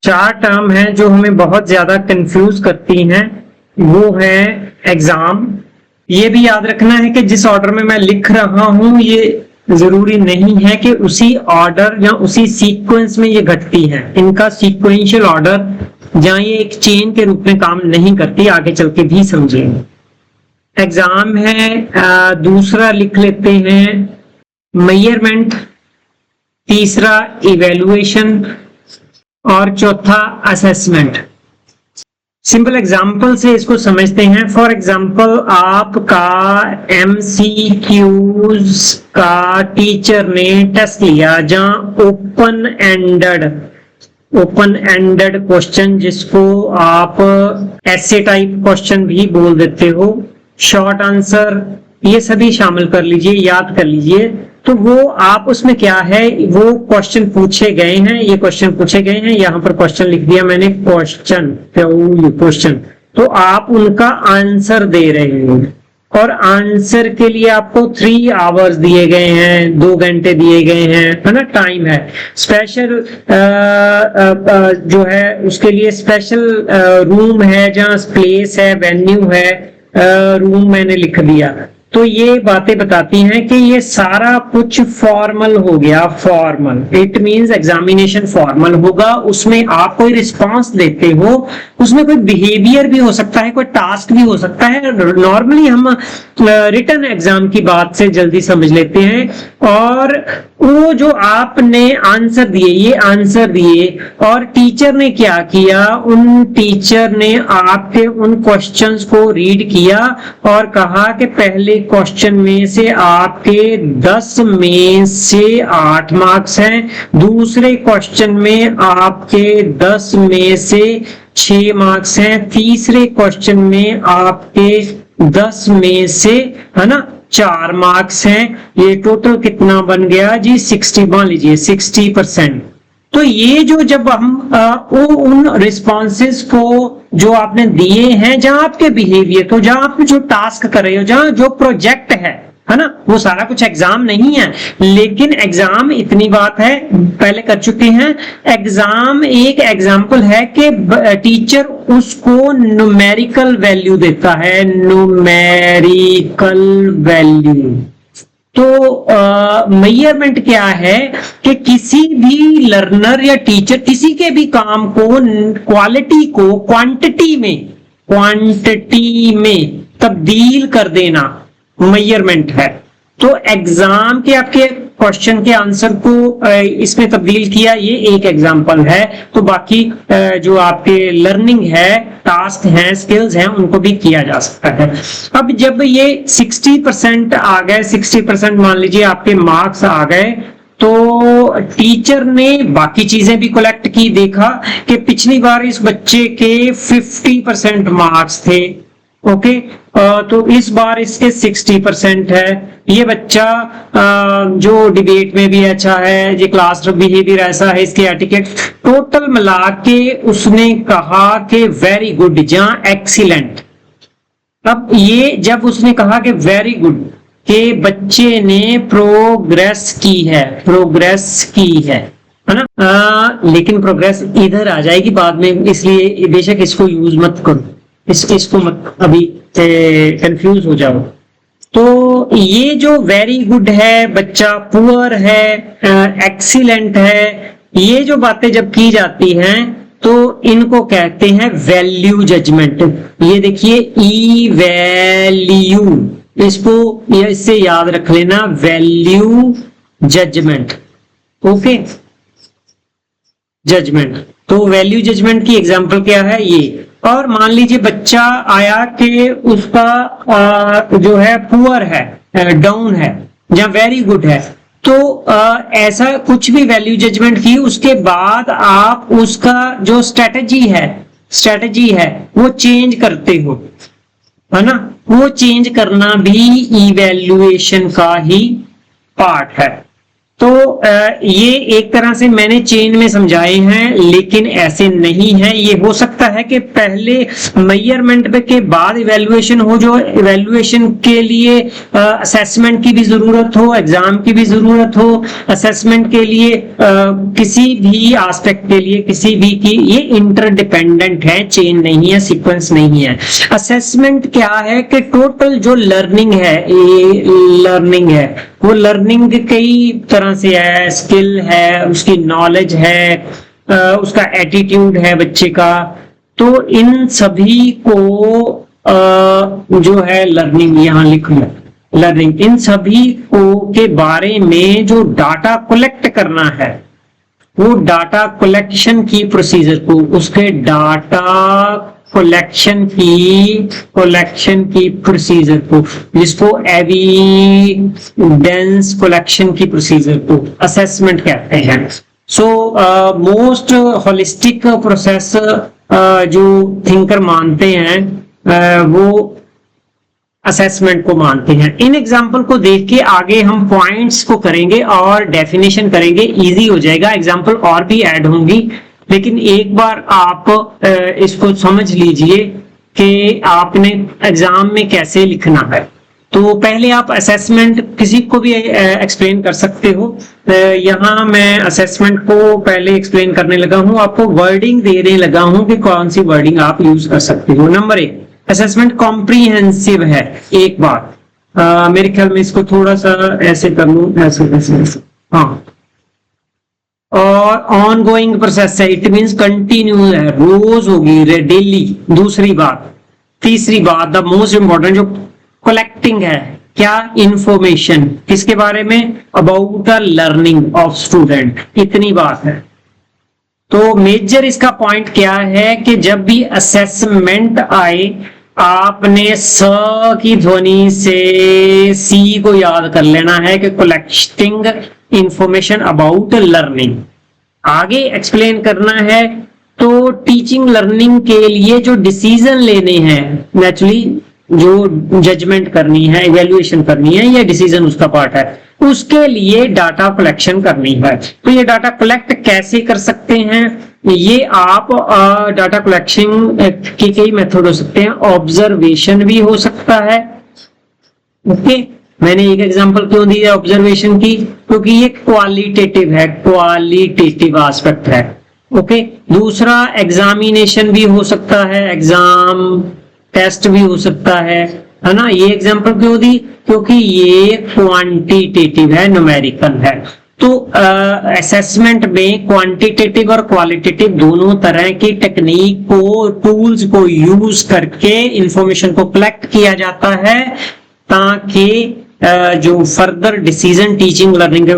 चार टर्म है जो हमें बहुत ज्यादा कंफ्यूज करती हैं, वो है एग्जाम। ये भी याद रखना है कि जिस ऑर्डर में मैं लिख रहा हूं ये जरूरी नहीं है कि उसी ऑर्डर या उसी सीक्वेंस में ये घटती हैं। इनका सीक्वेंशियल ऑर्डर जहां ये एक चेन के रूप में काम नहीं करती, आगे चल के भी समझेंगे। एग्जाम है, दूसरा लिख लेते हैं मेजरमेंट, तीसरा इवेल्युएशन और चौथा असेसमेंट। सिंपल एग्जाम्पल से इसको समझते हैं। फॉर एग्जाम्पल आपका MCQs का टीचर ने टेस्ट लिया जहां ओपन एंडेड क्वेश्चन, जिसको आप ऐसे टाइप क्वेश्चन भी बोल देते हो, शॉर्ट आंसर, ये सभी शामिल कर लीजिए, याद कर लीजिए। तो वो आप उसमें क्या है, वो क्वेश्चन पूछे गए हैं, ये क्वेश्चन पूछे गए हैं, यहां पर क्वेश्चन लिख दिया मैंने, क्वेश्चन, तो आप उनका आंसर दे रहे हैं। और आंसर के लिए आपको 3 आवर्स दिए गए हैं, 2 घंटे दिए गए हैं, है ना, टाइम है। स्पेशल जो है उसके लिए स्पेशल रूम है, जहां प्लेस है, वेन्यू है, रूम मैंने लिख दिया। तो ये बातें बताती हैं कि ये सारा कुछ फॉर्मल हो गया। Formal it means examination formal होगा, उसमें आप कोई रिस्पांस देते हो, उसमें कोई बिहेवियर भी हो सकता है, कोई टास्क भी हो सकता है। नॉर्मली हम रिटन एग्जाम की बात से जल्दी समझ लेते हैं। और वो जो आपने आंसर दिए, ये आंसर दिए, और टीचर ने क्या किया, उन टीचर ने आपके उन क्वेश्चंस को रीड किया और कहा कि पहले क्वेश्चन में से आपके 10 में से 8 मार्क्स हैं, दूसरे क्वेश्चन में आपके 10 में से 6 मार्क्स हैं, तीसरे क्वेश्चन में आपके 10 में से, है ना, 4 मार्क्स हैं। ये टोटल कितना बन गया जी, 60, मान लीजिए 60%। तो ये जो जब हम उन रिस्पॉन्सेस को जो आपने दिए हैं, जहां आपके बिहेवियर को, जहां आप जो टास्क कर रहे हो, जहां जो प्रोजेक्ट है ना, वो सारा कुछ एग्जाम नहीं है। लेकिन एग्जाम इतनी बात है, पहले कर चुके हैं। एग्जाम एक एग्जाम्पल है कि टीचर उसको न्यूमेरिकल वैल्यू देता है, न्यूमेरिकल वैल्यू। तो मेजरमेंट क्या है कि किसी भी लर्नर या टीचर किसी के भी काम को, क्वालिटी को क्वांटिटी में तब्दील कर देना मेजरमेंट है। तो एग्जाम के आपके क्वेश्चन के आंसर को इसमें तब्दील किया, ये एक एग्जांपल है। तो बाकी जो आपके लर्निंग है, टास्क हैं, स्किल्स हैं, उनको भी किया जा सकता है। अब जब ये 60% आ गए, 60% मान लीजिए आपके मार्क्स आ गए, तो टीचर ने बाकी चीजें भी कलेक्ट की, देखा कि पिछली बार इस बच्चे के 50% मार्क्स थे, ओके, तो इस बार इसके 60% है। ये बच्चा जो डिबेट में भी अच्छा है, ये क्लास बिहेवियर ऐसा है, इसके एटिकेट टोटल मिला के उसने कहा कि वेरी गुड, जहां एक्सीलेंट। अब ये जब उसने कहा कि वेरी गुड, के बच्चे ने प्रोग्रेस की है ना, लेकिन प्रोग्रेस इधर आ जाएगी बाद में, इसलिए बेशक इसको यूज मत करो, इसको मत अभी कंफ्यूज हो जाओ। तो ये जो वेरी गुड है, बच्चा पुअर है, एक्सीलेंट है, ये जो बातें जब की जाती हैं तो इनको कहते हैं वैल्यू जजमेंट। ये देखिए ई वैल्यू, इससे याद रख लेना, वैल्यू जजमेंट, ओके, जजमेंट। तो वैल्यू जजमेंट की एग्जांपल क्या है, ये। और मान लीजिए बच्चा आया कि उसका जो है पुअर है, डाउन है, या वेरी गुड है, तो ऐसा कुछ भी वैल्यू जजमेंट की, उसके बाद आप उसका जो स्ट्रेटजी है वो चेंज करते हो, है ना। वो चेंज करना भी इवैल्यूएशन का ही पार्ट है। तो ये एक तरह से मैंने चेन में समझाए हैं, लेकिन ऐसे नहीं है। ये हो सकता है कि पहले मेजरमेंट के बाद इवैल्यूएशन हो, जो इवैल्यूएशन के लिए असेसमेंट की भी जरूरत हो, एग्जाम की भी जरूरत हो, असेसमेंट के लिए किसी भी एस्पेक्ट के लिए किसी भी की, ये इंटरडिपेंडेंट है, चेन नहीं है, सीक्वेंस नहीं है। असेसमेंट क्या है कि टोटल जो लर्निंग है, ये लर्निंग है, वो लर्निंग कई तरह से है, स्किल है, उसकी नॉलेज है, उसका एटीट्यूड है बच्चे का। तो इन सभी को जो है लर्निंग यहाँ लिख लो, लर्निंग, इन सभी को के बारे में जो डाटा कलेक्ट करना है, वो डाटा कलेक्शन की प्रोसीजर को, उसके डाटा कलेक्शन की प्रोसीजर को, जिसको एविडेंस कलेक्शन की प्रोसीजर को असेसमेंट कहते हैं। सो मोस्ट होलिस्टिक प्रोसेस जो थिंकर मानते हैं वो असेसमेंट को मानते हैं। इन एग्जाम्पल को देख के आगे हम पॉइंट्स को करेंगे और डेफिनेशन करेंगे, इजी हो जाएगा। एग्जाम्पल और भी ऐड होंगी, लेकिन एक बार आप इसको समझ लीजिए कि आपने एग्जाम में कैसे लिखना है। तो पहले आप असेसमेंट किसी को भी एक्सप्लेन कर सकते हो। यहाँ मैं असेसमेंट को पहले एक्सप्लेन करने लगा हूँ, आपको वर्डिंग देने लगा हूँ कि कौन सी वर्डिंग आप यूज कर सकते हो। नंबर 1, असेसमेंट कॉम्प्रीहेंसिव है। एक बात मेरे ख्याल में इसको थोड़ा सा ऐसे कर लूं, ऐसे हाँ, और ऑन गोइंग प्रोसेस है, इट मींस कंटिन्यू है, रोज होगी, डेली। दूसरी बात, तीसरी बात, द मोस्ट इंपॉर्टेंट, जो कलेक्टिंग है, क्या, इंफॉर्मेशन, किसके बारे में, about the learning of student, इतनी बात है। तो मेजर इसका पॉइंट क्या है कि जब भी असेसमेंट आए, आपने स की ध्वनि से सी को याद कर लेना है कि कलेक्टिंग इंफॉर्मेशन अबाउट लर्निंग। आगे एक्सप्लेन करना है तो टीचिंग लर्निंग के लिए जो डिसीजन लेने हैं, नेचुरली जो जजमेंट करनी है, इवैल्यूएशन करनी है, या डिसीजन उसका पार्ट है, उसके लिए डाटा कलेक्शन करनी है। तो ये डाटा कलेक्ट कैसे कर सकते हैं, ये आप डाटा कलेक्शन के कई मेथड हो सकते हैं। ऑब्जर्वेशन भी हो सकता है। ओके, मैंने एक एग्जांपल क्यों दी है ऑब्जर्वेशन की, क्योंकि ये क्वालिटेटिव है, क्वालिटेटिव एस्पेक्ट है। ओके, दूसरा एग्जामिनेशन भी हो सकता है, एग्जाम टेस्ट भी हो सकता है ना। ये एग्जांपल क्यों दी, क्योंकि ये क्वांटिटेटिव है, न्यूमेरिकल है। तो असेसमेंट में क्वांटिटेटिव और क्वालिटेटिव दोनों तरह की टेक्निक को, टूल्स को यूज करके इंफॉर्मेशन को कलेक्ट किया जाता है, ताकि जो फर्दर डिसीजन टीचिंग लर्निंग के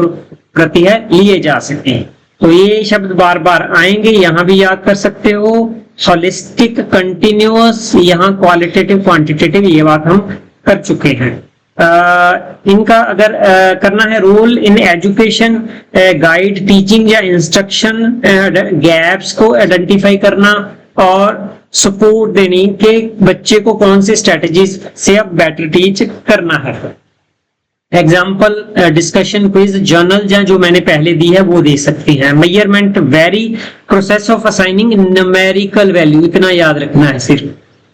प्रति है लिए जा सके। तो ये शब्द बार बार आएंगे, यहां भी याद कर सकते हो। होलिस्टिक, कंटिन्यूअस, यहाँ क्वालिटेटिव, क्वांटिटेटिव, ये बात हम कर चुके हैं। इनका अगर करना है role in education, guide, teaching या इंस्ट्रक्शन, गैप्स को आइडेंटिफाई करना और सपोर्ट देनी के बच्चे को कौन सी स्ट्रेटजीज से अब बेटर टीच करना है। एग्जाम्पल, डिस्कशन, क्विज, जर्नल या जो मैंने पहले दी है वो दे सकती हैं। Measurement, very, process of assigning numerical value, इतना याद रखना है सिर्फ,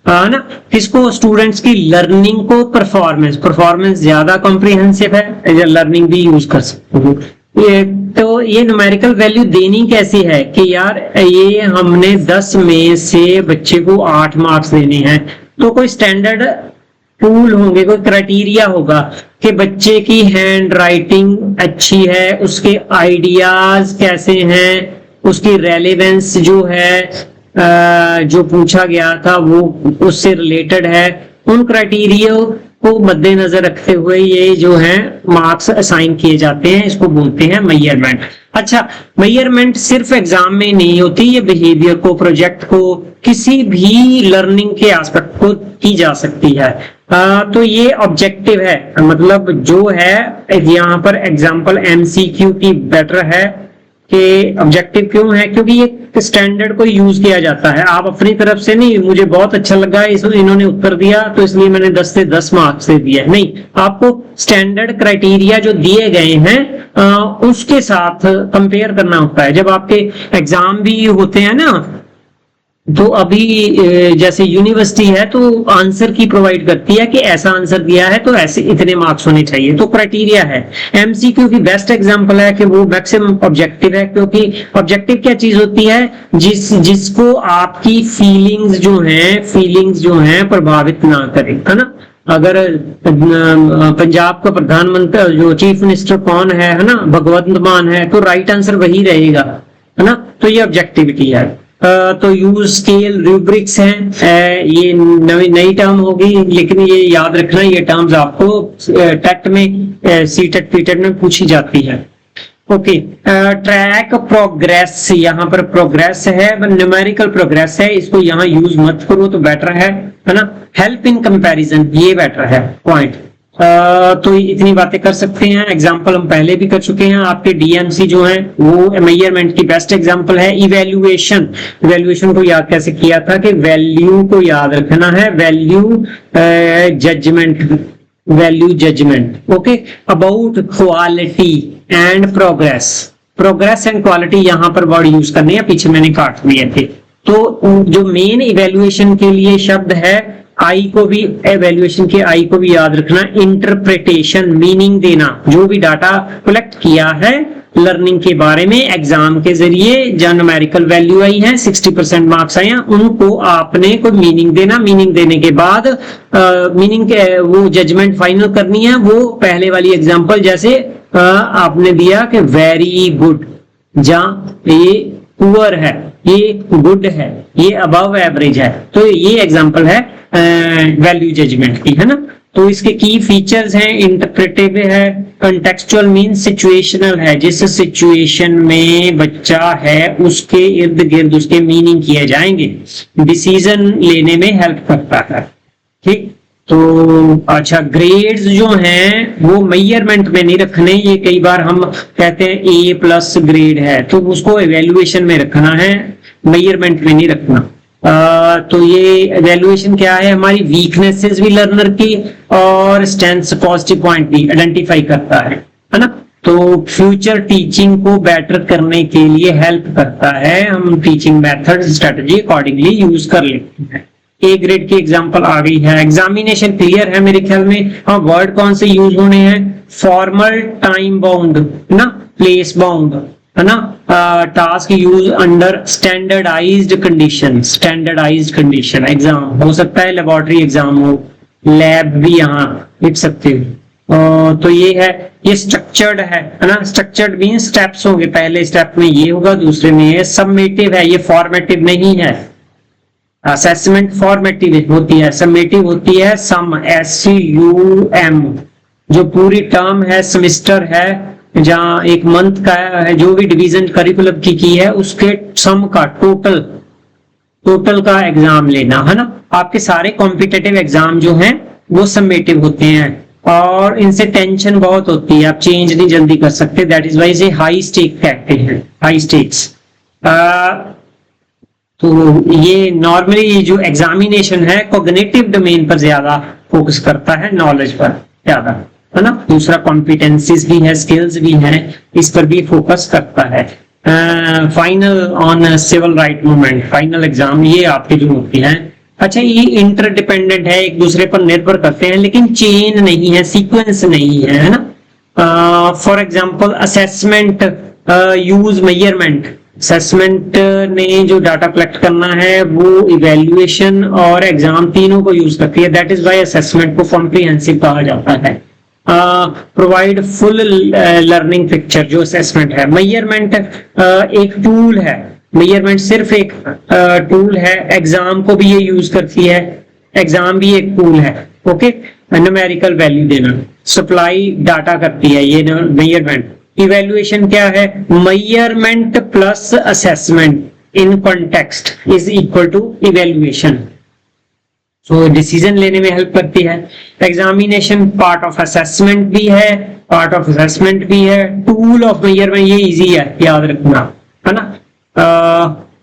ना। किसको, स्टूडेंट्स की लर्निंग को, परफॉर्मेंस ज्यादा कॉम्प्रिहेंसिव है, या लर्निंग भी यूज कर सकते हो। तो ये न्यूमेरिकल वैल्यू देनी कैसी है कि यार ये हमने 10 में से बच्चे को 8 मार्क्स देने हैं, तो कोई स्टैंडर्ड टूल होंगे, कोई क्राइटेरिया होगा कि बच्चे की हैंड राइटिंग अच्छी है, उसके आइडियाज कैसे हैं, उसकी रेलेवेंस जो है जो पूछा गया था वो उससे रिलेटेड है। उन क्राइटेरिया को मद्देनजर रखते हुए ये जो है मार्क्स असाइन किए जाते हैं, इसको बोलते हैं मेजरमेंट। अच्छा, मेजरमेंट सिर्फ एग्जाम में नहीं होती, ये बिहेवियर को, प्रोजेक्ट को, किसी भी लर्निंग के एस्पेक्ट को की जा सकती है। तो ये ऑब्जेक्टिव है, मतलब जो है यहाँ पर एग्जाम्पल MCQ की बेटर है कि ऑब्जेक्टिव क्यों है, क्योंकि ये स्टैंडर्ड को यूज किया जाता है। आप अपनी तरफ से नहीं, मुझे बहुत अच्छा लगा इन्होंने उत्तर दिया तो इसलिए मैंने 10 से 10 मार्क्स दे दिया, नहीं, आपको स्टैंडर्ड क्राइटेरिया जो दिए गए हैं उसके साथ कंपेयर करना होता है। जब आपके एग्जाम भी होते हैं ना, तो अभी जैसे यूनिवर्सिटी है तो आंसर की प्रोवाइड करती है कि ऐसा आंसर दिया है तो ऐसे इतने मार्क्स होने चाहिए, तो क्राइटेरिया है। एमसीक्यू की बेस्ट एग्जांपल है कि वो मैक्सिमम ऑब्जेक्टिव है, क्योंकि ऑब्जेक्टिव क्या चीज होती है, जिसको आपकी फीलिंग्स जो हैं प्रभावित ना करें, है ना। अगर पंजाब का प्रधानमंत्री जो चीफ मिनिस्टर कौन है ना, भगवंत मान है, तो राइट आंसर वही रहेगा, है ना। तो ये ऑब्जेक्टिविटी है। तो यूज स्केल रूब्रिक्स हैं, ये नई टर्म होगी, लेकिन ये याद रखना, ये टर्म्स आपको टेट में सीटेट पीटेट में पूछी जाती है। ओके, ट्रैक प्रोग्रेस, यहाँ पर प्रोग्रेस है, न्यूमेरिकल प्रोग्रेस है, इसको यहाँ यूज मत करो तो बेटर है ना। हेल्प इन कंपैरिजन, ये बेटर है पॉइंट। तो इतनी बातें कर सकते हैं। एग्जाम्पल हम पहले भी कर चुके हैं। आपके डीएमसी जो है वो मेजरमेंट की बेस्ट एग्जाम्पल है। इवेल्युएशन को याद कैसे किया था कि वैल्यू को याद रखना है, value judgement. Okay, about quality and progress and quality, यहाँ पर वर्ड यूज करने हैं, पीछे मैंने काट दिए थे। तो जो मेन इवेल्युएशन के लिए शब्द है, आई को भी, एवेल्युएशन के आई को भी याद रखना, इंटरप्रिटेशन, मीनिंग देना। जो भी डाटा कलेक्ट किया है लर्निंग के बारे में एग्जाम के जरिए, जहां न्यूमेरिकल वैल्यू आई है, 60% मार्क्स आए हैं, उनको आपने कोई मीनिंग देना। मीनिंग देने के बाद मीनिंग के वो जजमेंट फाइनल करनी है। वो पहले वाली एग्जांपल जैसे आपने दिया कि वेरी गुड, जहां ये पुअर है, ये गुड है, ये अबव एवरेज है, तो ये एग्जांपल है वैल्यू जजमेंट की, है ना। तो इसके की फीचर्स हैं, इंटरप्रेटिव है, कंटेक्चुअल मीन सिचुएशनल है, जिस सिचुएशन में बच्चा है उसके इर्द गिर्द उसके मीनिंग किए जाएंगे, डिसीजन लेने में हेल्प करता है, ठीक। तो अच्छा, ग्रेड्स जो हैं वो मेजरमेंट में नहीं रखने। ये कई बार हम कहते हैं A+ ग्रेड है, तो उसको एवेल्युएशन में रखना है, मेजरमेंट में नहीं रखना। तो ये एवेल्युएशन क्या है, हमारी वीकनेसेस भी लर्नर की और स्ट्रेंथ्स, पॉजिटिव पॉइंट भी आइडेंटिफाई करता है ना। तो फ्यूचर टीचिंग को बेटर करने के लिए हेल्प करता है। हम teaching method strategy accordingly use कर लेते हैं। ए ग्रेड की एग्जांपल आ गई है। एग्जामिनेशन क्लियर है मेरे ख्याल में। हाँ, वर्ड कौन से यूज होने हैं, फॉर्मल, टाइम बाउंड, ना प्लेस बाउंड, है ना। Task use under standardised condition. Exam हो सकता है लेबोरेटरी एग्जाम हो, लैब भी यहाँ लिख सकते हो। तो ये है, ये स्ट्रक्चर्ड है ना। स्ट्रक्चर्ड मीन स्टेप्स होंगे, पहले स्टेप में ये होगा, दूसरे में ये। सबमेटिव है, ये फॉर्मेटिव नहीं है। असेसमेंट फॉर्मेटिव होती है, सबमेटिव होती है सम, SUM। जो पूरी टर्म है, सेमेस्टर है, जहां एक मंथ का है, जो भी डिवीजन करिकुलम की है, उसके सम का टोटल का एग्जाम लेना, है ना। आपके सारे कॉम्पिटिटिव एग्जाम जो हैं वो सबमेटिव होते हैं और इनसे टेंशन बहुत होती है, आप चेंज नहीं जल्दी कर सकते। दैट इज वाई इसे हाई स्टेक कहते हैं, हाई स्टेक्स। तो ये नॉर्मली जो एग्जामिनेशन है कॉग्निटिव डोमेन पर ज्यादा फोकस करता है, नॉलेज पर ज्यादा, है ना। दूसरा कॉम्पिटेंसीज भी है, स्किल्स भी हैं, इस पर भी फोकस करता है। Final on civil right movement, final exam ये आपके जो होती हैं। अच्छा, ये इंटरडिपेंडेंट है, एक दूसरे पर निर्भर करते हैं, लेकिन चेन नहीं है, सीक्वेंस नहीं है ना। For example assessment use measurement. Assessment ने जो डाटा कलेक्ट करना है वो इवेल्युएशन और एग्जाम तीनों को यूज करती है। दैट इज वाई असेसमेंट को कॉम्प्रिहेंसिव कहा जाता है। प्रोवाइड फुल लर्निंग पिक्चर, जो असेसमेंट है। मेजरमेंट एक टूल है, मेजरमेंट सिर्फ एक टूल है। एग्जाम को भी ये यूज करती है, एग्जाम भी एक टूल है। ओके, न्यूमेरिकल वैल्यू देना, सप्लाई डाटा करती है ये मेजरमेंट। इवेल्युएशन क्या है, measurement plus assessment in context is equal to evaluation. So decision लेने में हेल्प करती है। एग्जामिनेशन पार्ट ऑफ असेसमेंट भी है, पार्ट ऑफ असेसमेंट भी है, टूल ऑफ मेजरमेंट, ये इजी है याद रखना, है ना।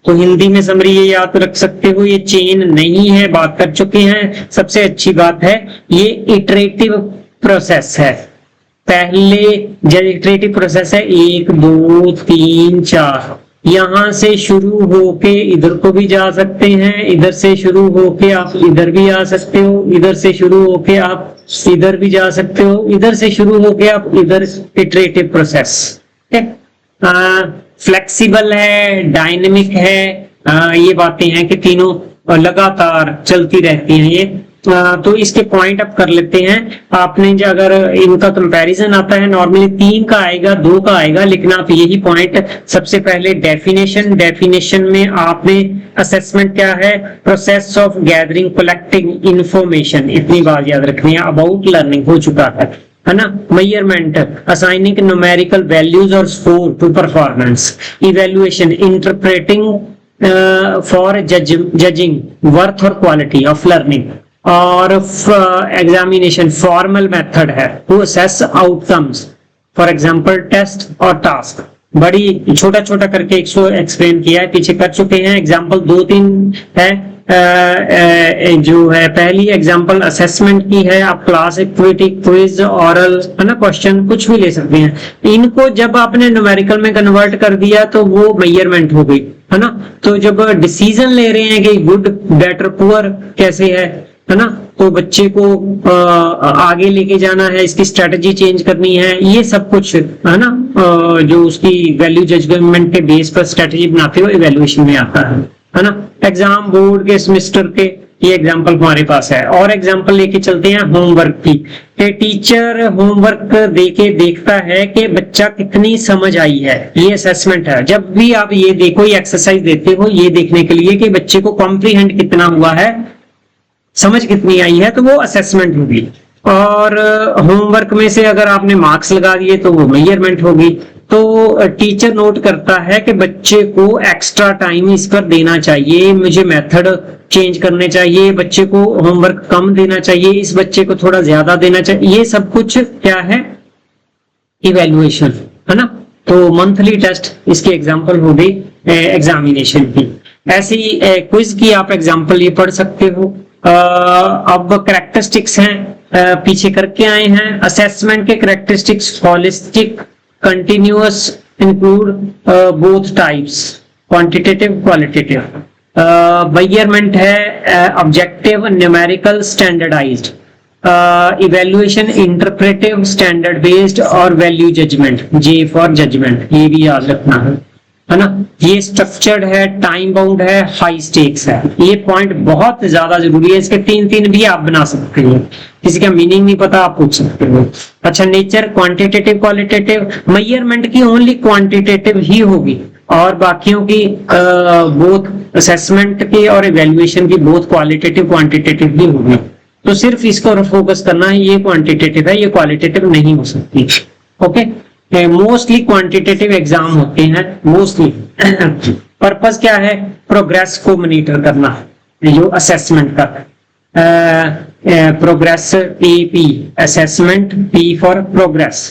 तो हिंदी में समरी ये याद रख सकते हो, ये चेन नहीं है, बात कर चुके हैं। सबसे अच्छी बात है ये इटरेटिव प्रोसेस है। पहले जब इटरेटिव प्रोसेस है 1 2 3 4, यहां से शुरू होके इधर को भी जा सकते हैं, इधर से शुरू होके आप इधर भी आ सकते हो, इधर से शुरू होके आप इधर भी जा सकते हो, इधर से शुरू होके आप इधर। इटरेटिव प्रोसेस फ्लेक्सिबल है, डायनेमिक है, ये बातें हैं कि तीनों लगातार चलती रहती हैं ये। तो इसके पॉइंट अप कर लेते हैं। आपने जो अगर इनका कंपैरिजन आता है नॉर्मली 3 का आएगा 2 का आएगा, लेकिन आप यही पॉइंट सबसे पहले डेफिनेशन में आपने असेसमेंट क्या है, process of gathering collecting information, इतनी बात याद रखनी है। अबाउट लर्निंग हो चुका है ना। मेजरमेंट, असाइनिंग न्यूमेरिकल वैल्यूज और score to performance. Evaluation, interpreting for judging worth और क्वालिटी ऑफ लर्निंग। और एग्जामिनेशन फॉर्मल मेथड है to assess outcomes, for example test और टास्क। बड़ी छोटा छोटा करके एक्सप्लेन किया है, पीछे कर चुके हैं। एग्जांपल 2-3 है। जो है पहली एग्जांपल असेसमेंट की है, आप क्लास एक्टिविटी, क्विज, ऑरल, है ना, क्वेश्चन कुछ भी ले सकते हैं। इनको जब आपने न्यूमेरिकल में कन्वर्ट कर दिया तो वो मेजरमेंट हो गई, है ना। तो जब डिसीजन ले रहे हैं कि गुड, बेटर, पुअर कैसे है ना, तो बच्चे को आगे लेके जाना है, इसकी स्ट्रेटजी चेंज करनी है, ये सब कुछ है ना, जो उसकी वैल्यू जजमेंट के बेस पर स्ट्रेटजी बनाते हुए इवैल्यूएशन में आता है ना। एग्जाम बोर्ड के सेमेस्टर के ये एग्जांपल हमारे पास है। और एग्जांपल लेके चलते हैं होमवर्क की। टीचर होमवर्क देके देखता है कि बच्चा कितनी समझ आई है, ये असेसमेंट है। जब भी आप ये देखो, ये एक्सरसाइज देते हो ये देखने के लिए कि बच्चे को कॉम्प्रीहेंड कितना हुआ है, समझ कितनी आई है, तो वो असेसमेंट होगी। और होमवर्क में से अगर आपने मार्क्स लगा दिए तो वो मेजरमेंट होगी। तो टीचर नोट करता है कि बच्चे को एक्स्ट्रा टाइम इस पर देना चाहिए, मुझे मेथड चेंज करने चाहिए, बच्चे को होमवर्क कम देना चाहिए, इस बच्चे को थोड़ा ज्यादा देना चाहिए। ये सब कुछ क्या है, इवैल्यूएशन, है ना। तो मंथली टेस्ट इसकी एग्जांपल हो गई एग्जामिनेशन की। ऐसी क्विज की आप एग्जांपल ये पढ़ सकते हो। अब कैरेक्टरिस्टिक्स हैं, पीछे करके आए हैं। असेसमेंट के characteristics holistic, continuous, include both types, quantitative, qualitative. Measurement है objective, numerical, standardised. Evaluation interpretive, standard based और value judgement, J for judgement, ये भी याद रखना है ना। ये स्ट्रक्चर्ड है, टाइम बाउंड है, हाई स्टेक्स है। ये पॉइंट बहुत ज्यादा जरूरी है, इसके 3-3 भी आप बना सकते हो। किसी का मीनिंग नहीं पता आप पूछ सकते हो। अच्छा, नेचर क्वांटिटेटिव, क्वालिटेटिव। मेजरमेंट की ओनली क्वांटिटेटिव ही होगी और बाकियों की बोथ असेसमेंट की और इवैल्यूएशन की बोथ क्वालिटेटिव क्वांटिटेटिव ही होगी। तो सिर्फ इसको फोकस करना है, ये क्वांटिटेटिव है, ये क्वालिटेटिव नहीं हो सकती। ओके, मोस्टली क्वांटिटेटिव एग्जाम होते हैं, मोस्टली। पर्पस क्या है, प्रोग्रेस को मॉनिटर करना, जो असेसमेंट का progress, P assessment, P for progress.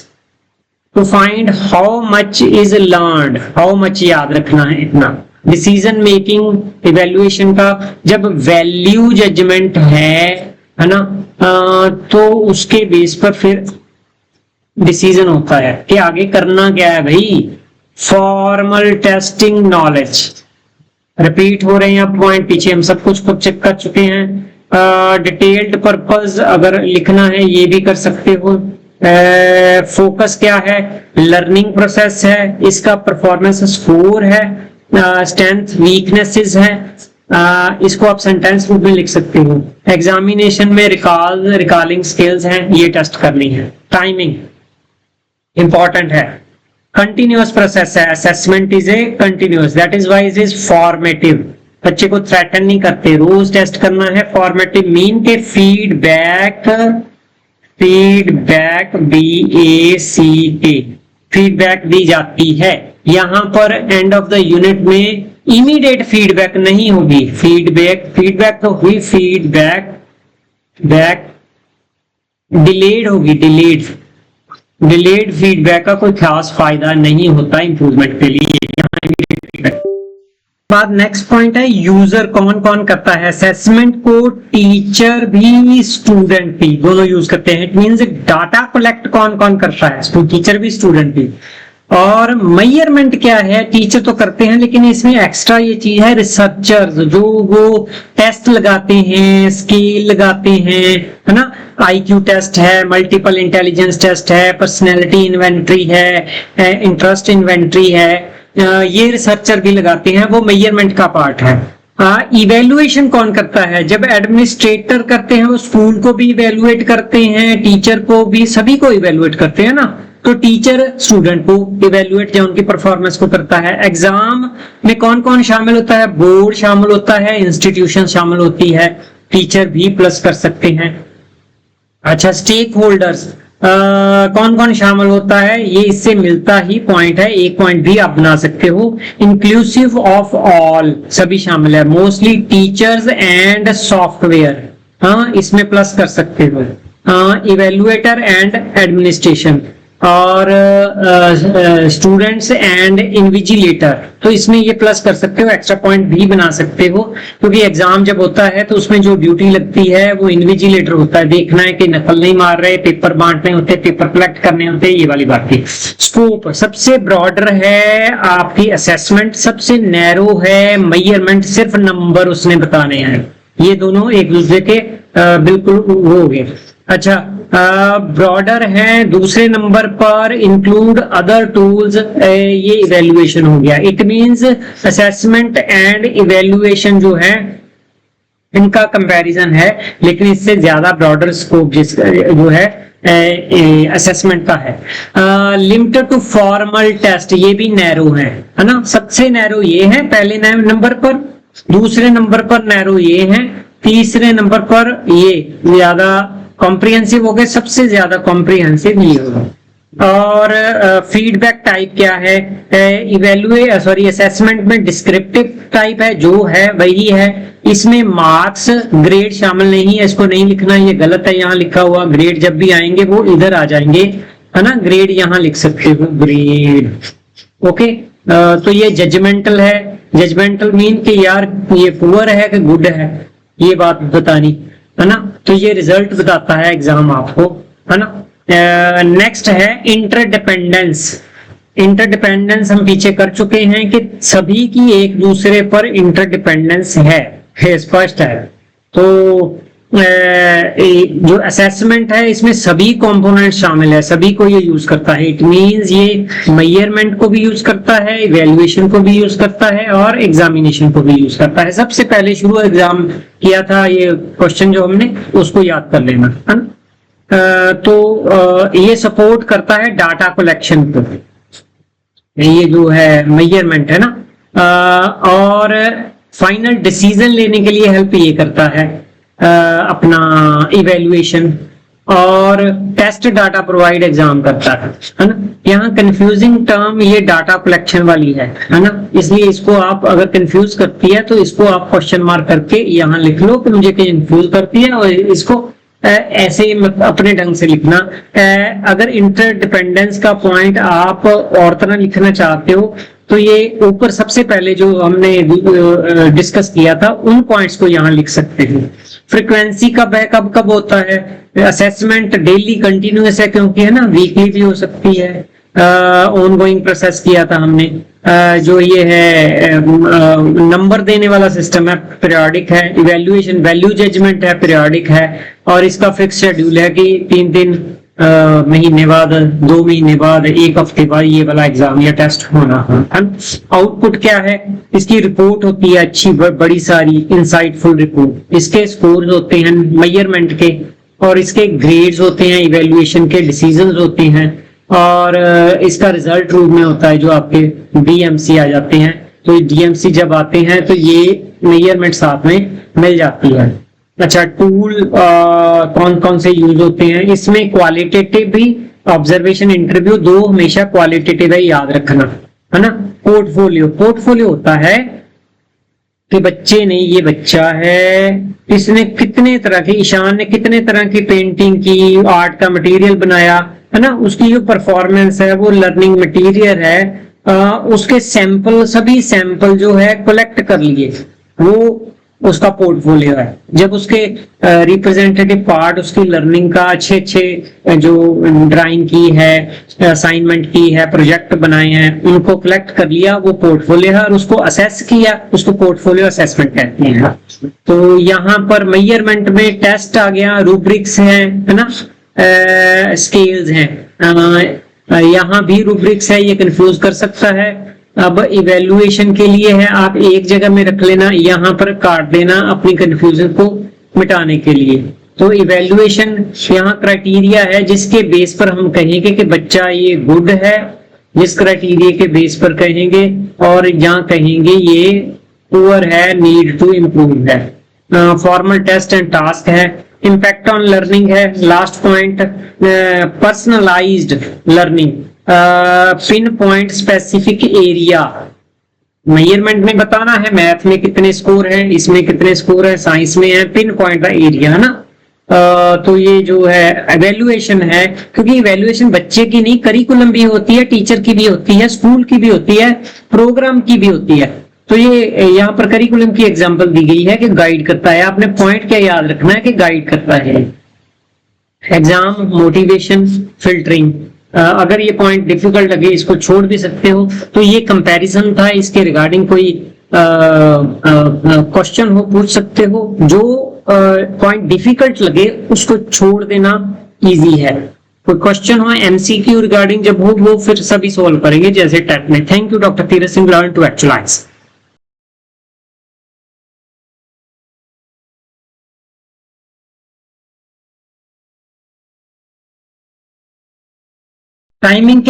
To find how much is learned, how much याद रखना है इतना। डिसीजन मेकिंग इवैल्यूएशन का जब वैल्यू जजमेंट है ना, तो उसके बेस पर फिर डिसीजन होता है कि आगे करना क्या है भाई। फॉर्मल टेस्टिंग नॉलेज, रिपीट हो रहे हैं अब पॉइंट, पीछे हम सब कुछ खुद चेक कर चुके हैं। डिटेल्ड पर्पस अगर लिखना है ये भी कर सकते हो। फोकस क्या है, लर्निंग प्रोसेस है, इसका परफॉर्मेंस स्कोर है, स्ट्रेंथ वीकनेसेस है, इसको आप सेंटेंस रूप में लिख सकते हो। एग्जामिनेशन में रिकॉलिंग स्किल्स हैं, ये टेस्ट करनी है। टाइमिंग इंपॉर्टेंट है। कंटिन्यूअस प्रोसेस है, assessment is a continuous, that is why it is formative. बच्चे को थ्रेटन नहीं करते, रोज टेस्ट करना है। फॉर्मेटिव मीन के फीडबैक BACK फीडबैक दी जाती है। यहां पर एंड ऑफ द यूनिट में इमीडिएट फीडबैक नहीं होगी, फीडबैक तो हुई, फीडबैक डिलेड होगी, डिलेड फीडबैक का कोई खास फायदा नहीं होता इंप्रूवमेंट के लिए। बाद नेक्स्ट पॉइंट है यूजर, कौन कौन करता है असेसमेंट को, टीचर भी स्टूडेंट भी दोनों यूज करते हैं। इट मींस डाटा कलेक्ट कौन कौन करता है, टीचर भी स्टूडेंट भी। और मेजरमेंट क्या है, टीचर तो करते हैं लेकिन इसमें एक्स्ट्रा ये चीज है रिसर्चर्स, जो वो टेस्ट लगाते हैं, स्केल लगाते हैं, है ना, आईक्यू टेस्ट है, मल्टीपल इंटेलिजेंस टेस्ट है, पर्सनैलिटी इन्वेंट्री है, इंटरेस्ट इन्वेंट्री है, ये रिसर्चर भी लगाते हैं, वो मेजरमेंट का पार्ट है। इवेल्युएशन कौन करता है, जब एडमिनिस्ट्रेटर करते हैं वो स्कूल को भी इवेल्युएट करते हैं, टीचर को भी, सभी को इवेल्युएट करते हैं ना। तो टीचर स्टूडेंट को इवेल्युएट या उनकी परफॉर्मेंस को करता है। एग्जाम में कौन कौन शामिल होता है, बोर्ड शामिल होता है, इंस्टीट्यूशन शामिल होती है, टीचर भी प्लस कर सकते हैं। अच्छा, स्टेक होल्डर्स कौन कौन शामिल होता है, ये इससे मिलता ही पॉइंट है, एक पॉइंट भी आप बना सकते हो। इंक्लूसिव ऑफ ऑल, सभी शामिल है, मोस्टली टीचर्स एंड सॉफ्टवेयर, हाँ इसमें प्लस कर सकते हो। इवेल्युएटर एंड एडमिनिस्ट्रेशन, और स्टूडेंट्स एंड इन्विजिलेटर, तो इसमें ये प्लस कर सकते हो, एक्स्ट्रा पॉइंट भी बना सकते हो, क्योंकि एग्जाम जब होता है तो उसमें जो ड्यूटी लगती है वो इन्विजिलेटर होता है, देखना है कि नकल नहीं मार रहे, पेपर बांटने होते, पेपर कलेक्ट करने होते, ये वाली बात थी। स्कोप सबसे ब्रॉडर है आपकी असेसमेंट, सबसे नैरो है मेजरमेंट, सिर्फ नंबर उसने बताने हैं, ये दोनों एक दूसरे के बिल्कुल वो हो गए। अच्छा, ब्रॉडर है दूसरे नंबर पर, इंक्लूड अदर टूल्स, ये इवेल्युएशन हो गया। It means assessment and evaluation जो है इनका कंपैरिजन है, लेकिन इससे ज्यादा ब्रॉडर स्कोप जो है असेसमेंट का है। लिमिटेड टू फॉर्मल टेस्ट, ये भी नैरो है ना, सबसे नैरो ये है पहले नंबर पर, दूसरे नंबर पर नैरो ये है, तीसरे नंबर पर ये ज्यादा कॉम्प्रिहेंसिव हो गए, सबसे ज्यादा कॉम्प्रिहेंसिव ये होगा। और फीडबैक टाइप क्या है, असेसमेंट में डिस्क्रिप्टिव टाइप है, जो है वही है, इसमें मार्क्स ग्रेड शामिल नहीं है, इसको नहीं लिखना, ये गलत है, यहाँ लिखा हुआ ग्रेड जब भी आएंगे वो इधर आ जाएंगे, है ना, ग्रेड यहाँ लिख सकते हो ग्रेड, ओके। तो ये जजमेंटल है, जजमेंटल मीन कि यार ये पुअर है कि गुड है, ये बात बतानी है ना, तो ये रिजल्ट बताता है एग्जाम आपको, है ना। नेक्स्ट है इंटरडिपेंडेंस। इंटरडिपेंडेंस हम पीछे कर चुके हैं कि सभी की एक दूसरे पर इंटरडिपेंडेंस है, स्पष्ट है। तो जो असेसमेंट है इसमें सभी कंपोनेंट शामिल है, सभी को ये यूज करता है। इट मींस ये मेजरमेंट को भी यूज करता है, इवैल्यूएशन को भी यूज करता है और एग्जामिनेशन को भी यूज करता है। सबसे पहले शुरू एग्जाम किया था, ये क्वेश्चन जो हमने उसको याद कर लेना है ना। तो ये सपोर्ट करता है डाटा कलेक्शन को, ये जो है मेजरमेंट है ना, और फाइनल डिसीजन लेने के लिए हेल्प ये करता है अपना इवैल्यूएशन, और टेस्ट डाटा प्रोवाइड एग्जाम करता है ना। यहाँ कंफ्यूजिंग टर्म ये डाटा कलेक्शन वाली है ना, इसलिए इसको आप अगर कंफ्यूज करती है तो इसको आप क्वेश्चन मार्क करके यहाँ लिख लो कि मुझे कंफ्यूज करती है, और इसको ऐसे अपने ढंग से लिखना। अगर इंटरडिपेंडेंस का पॉइंट आप और तरह लिखना चाहते हो तो ये ऊपर सबसे पहले जो हमने डिस्कस किया था उन पॉइंट्स को यहाँ लिख सकते हैं। फ्रीक्वेंसी कब है, कब कब होता है, असेसमेंट डेली कंटिन्यूअस है क्योंकि है ना, वीकली भी हो सकती है, ऑन गोइंग प्रोसेस किया था हमने। जो ये है नंबर देने वाला सिस्टम है, पीरियोडिक है। इवैल्यूएशन वैल्यू जजमेंट है, पीरियोडिक है, और इसका फिक्स शेड्यूल है कि 3 महीने बाद, 2 महीने बाद, 1 हफ्ते बाद ये वाला एग्जाम या टेस्ट होना है। आउटपुट क्या है, इसकी रिपोर्ट होती है अच्छी बड़ी सारी इंसाइटफुल रिपोर्ट, इसके स्कोर्स होते हैं मेजरमेंट के, और इसके ग्रेड्स होते हैं, इवैल्यूएशन के डिसीजंस होते हैं, और इसका रिजल्ट रूप में होता है जो आपके डीएमसी आ जाते हैं। तो डीएमसी जब आते हैं तो ये मेजरमेंट साथ में मिल जाती है। अच्छा, टूल कौन कौन से यूज होते हैं, इसमें क्वालिटेटिव भी, ऑब्जर्वेशन, इंटरव्यू, दो हमेशा क्वालिटेटिव है, याद रखना है ना। पोर्टफोलियो, पोर्टफोलियो होता है कि बच्चे ने, ये बच्चा है, इसने कितने तरह की, ईशान ने कितने तरह की पेंटिंग की, आर्ट का मटेरियल बनाया है ना, उसकी जो परफॉर्मेंस है वो लर्निंग मटेरियल है, उसके सैंपल, सभी सैंपल जो है कलेक्ट कर लिए, वो उसका पोर्टफोलियो है। जब उसके रिप्रेजेंटेटिव पार्ट उसकी लर्निंग का अच्छे अच्छे जो ड्राइंग की है, असाइनमेंट की है, प्रोजेक्ट बनाए हैं, उनको कलेक्ट कर लिया, वो पोर्टफोलियो है, और उसको असेस किया, उसको पोर्टफोलियो असेसमेंट कहते हैं। तो यहाँ पर मेजरमेंट में टेस्ट आ गया, रूब्रिक्स है ना, स्केल्स हैं, यहाँ भी रूब्रिक्स है, ये कंफ्यूज कर सकता है। अब इवेल्युएशन के लिए है, आप एक जगह में रख लेना, यहाँ पर काट देना अपनी कंफ्यूजन को मिटाने के लिए। तो इवेल्युएशन यहाँ क्राइटेरिया है जिसके बेस पर हम कहेंगे कि बच्चा ये गुड है, जिस क्राइटेरिया के बेस पर कहेंगे, और यहाँ कहेंगे ये पुअर है, नीड टू इम्प्रूव है। फॉर्मल टेस्ट एंड टास्क है। इम्पैक्ट ऑन लर्निंग है last point. Personalised learning, pin point specific area, measurement में बताना है, मैथ में कितने स्कोर है, इसमें कितने स्कोर है, साइंस में है, पिन पॉइंट का एरिया है ना। तो ये जो है एवेल्युएशन है, क्योंकि एवेल्युएशन बच्चे की नहीं, करिकुलम भी होती है, टीचर की भी होती है, स्कूल की भी होती है, प्रोग्राम की भी होती है। तो ये यहाँ पर करिकुलम की एग्जांपल दी गई है कि गाइड करता है। आपने पॉइंट क्या याद रखना है कि गाइड करता है। Exam, motivation, filtering. अगर ये पॉइंट डिफिकल्ट लगे इसको छोड़ भी सकते हो। तो ये कंपैरिजन था, इसके रिगार्डिंग कोई क्वेश्चन हो पूछ सकते हो, जो पॉइंट डिफिकल्ट लगे उसको छोड़ देना इजी है। कोई क्वेश्चन हो एमसीक्यू रिगार्डिंग जब हो, वो फिर सभी सॉल्व करेंगे जैसे टेट में। Thank you doctor Tirath Singh, learn to actualise. Timing के